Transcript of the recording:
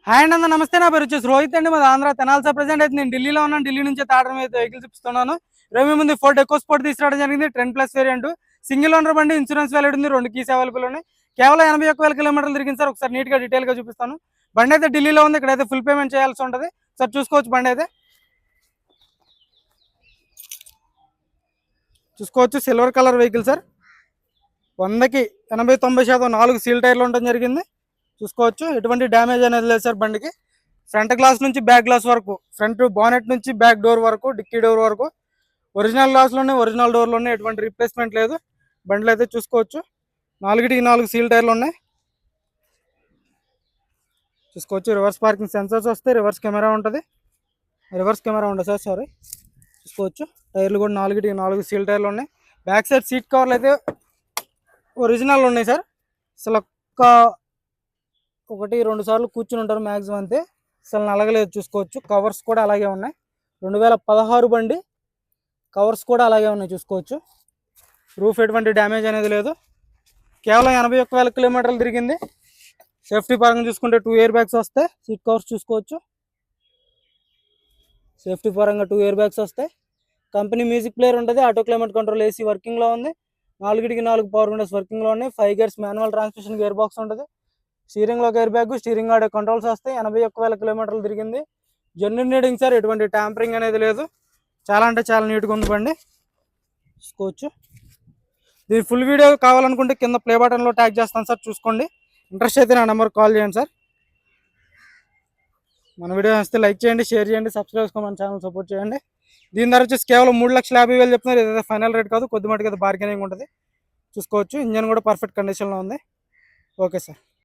Hi అండి, నమస్తే. నా పేరు వచ్చేసి రోహిత్ అండి. మాది ఆంధ్ర తెనాల్సా. ప్రెసెంట్ అయితే నేను ఢిల్లీలో ఉన్నాను. ఢిల్లీ నుంచి తాడడం అయితే వెహికల్ చూపిస్తున్నాను. ఇరవై ముందు ఫోర్డ్ ఎక్కువ స్పోర్ట్ తీసుకురావడం జరిగింది. 10+ వేరియంట్ సింగిల్ ఓనర్ బండి, ఇన్సూరెన్స్ వ్యాలిడ్ ఉంది. 2 కీస్ అవైలబుల్ ఉన్నాయి. కేవలం 81,000 కిలోమీటర్లు తిరిగింది సార్. ఒకసారి నీట్గా డీటెయిల్గా చూపిస్తాను. బండి అయితే ఢిల్లీలో ఉంది. ఇక్కడైతే ఫుల్ పేమెంట్ చేయాల్సి ఉంటుంది సార్. చూసుకోవచ్చు, బండి అయితే చూసుకోవచ్చు. Silver colour vehicle sir. 100కి 80-90% 4 సీల్ టైర్లు ఉండడం జరిగింది. చూసుకోవచ్చు, ఎటువంటి డ్యామేజ్ అనేది లేదు సార్ బండికి. ఫ్రంట్ గ్లాస్ నుంచి బ్యాక్ గ్లాస్ వరకు, ఫ్రంట్ బానెట్ నుంచి బ్యాక్ డోర్ వరకు, డిక్కీ డోర్ వరకు ఒరిజినల్ గ్లాస్లోనే, ఒరిజినల్ డోర్లోనే, ఎటువంటి రీప్లేస్మెంట్ లేదు. బండిలో అయితే చూసుకోవచ్చు 4 సీల్ టైర్లు ఉన్నాయి. చూసుకోవచ్చు, రివర్స్ పార్కింగ్ సెన్సర్స్ వస్తాయి. రివర్స్ కెమెరా ఉంటుంది. Sir sorry. చూసుకోవచ్చు, టైర్లు కూడా 4 సీల్ టైర్లు ఉన్నాయి. బ్యాక్ సైడ్ సీట్ కవర్లు అయితే ఒరిజినల్ ఉన్నాయి సార్. అసలు 1-2 సార్లు కూర్చుని ఉంటారు మ్యాక్సిమం అంతే. అసలు నలగలేదు. చూసుకోవచ్చు, కవర్స్ కూడా అలాగే ఉన్నాయి. 2016 బండి, కవర్స్ కూడా అలాగే ఉన్నాయి. చూసుకోవచ్చు, రూఫ్ ఎటువంటి డ్యామేజ్ అనేది లేదు. కేవలం 81,000 కిలోమీటర్లు తిరిగింది. సేఫ్టీ పరంగా చూసుకుంటే 2 ఎయిర్ బ్యాగ్స్ వస్తాయి. సీట్ కవర్స్ చూసుకోవచ్చు, సేఫ్టీ పరంగా 2 ఎయిర్ బ్యాగ్స్ వస్తాయి. కంపెనీ మ్యూజిక్ ప్లేయర్ ఉంటుంది. ఆటో క్లైమేట్ కంట్రోల్ ఏసీ వర్కింగ్లో ఉంది. 4 పవర్ విండోస్ వర్కింగ్లో ఉన్నాయి. 5 gears manual transmission gear box ఉంటుంది. స్టీరింగ్లో గేర్ బ్యాగ్, స్టీరింగ్ ఆడే కంట్రోల్స్ వస్తాయి. 81,000 కిలోమీటర్లు తిరిగింది. Genuine needing sir. ఎటువంటి ట్యాంపరింగ్ అనేది లేదు. చాలా అంటే చాలా నీట్గా ఉంది బండి. చూసుకోవచ్చు. దీని ఫుల్ వీడియో కావాలనుకుంటే కింద ప్లే బటన్లో ట్యాగ్ చేస్తాను సార్, చూసుకోండి. ఇంట్రెస్ట్ అయితే నా నెంబర్ కాల్ చేయండి సార్. మన వీడియో వస్తే లైక్ చేయండి, షేర్ చేయండి, సబ్స్క్రైబ్ చేసుకొని మన ఛానల్ సపోర్ట్ చేయండి. దీని ధర వచ్చేసి కేవలం 3,50,000 చెప్తున్నారు. ఏదైతే ఫైనల్ రేట్ కాదు, కొద్ది మటుకు అయితే బార్గెనింగ్ ఉంటుంది. చూసుకోవచ్చు, ఇంజన్ కూడా పర్ఫెక్ట్ కండిషన్లో ఉంది. Okay sir.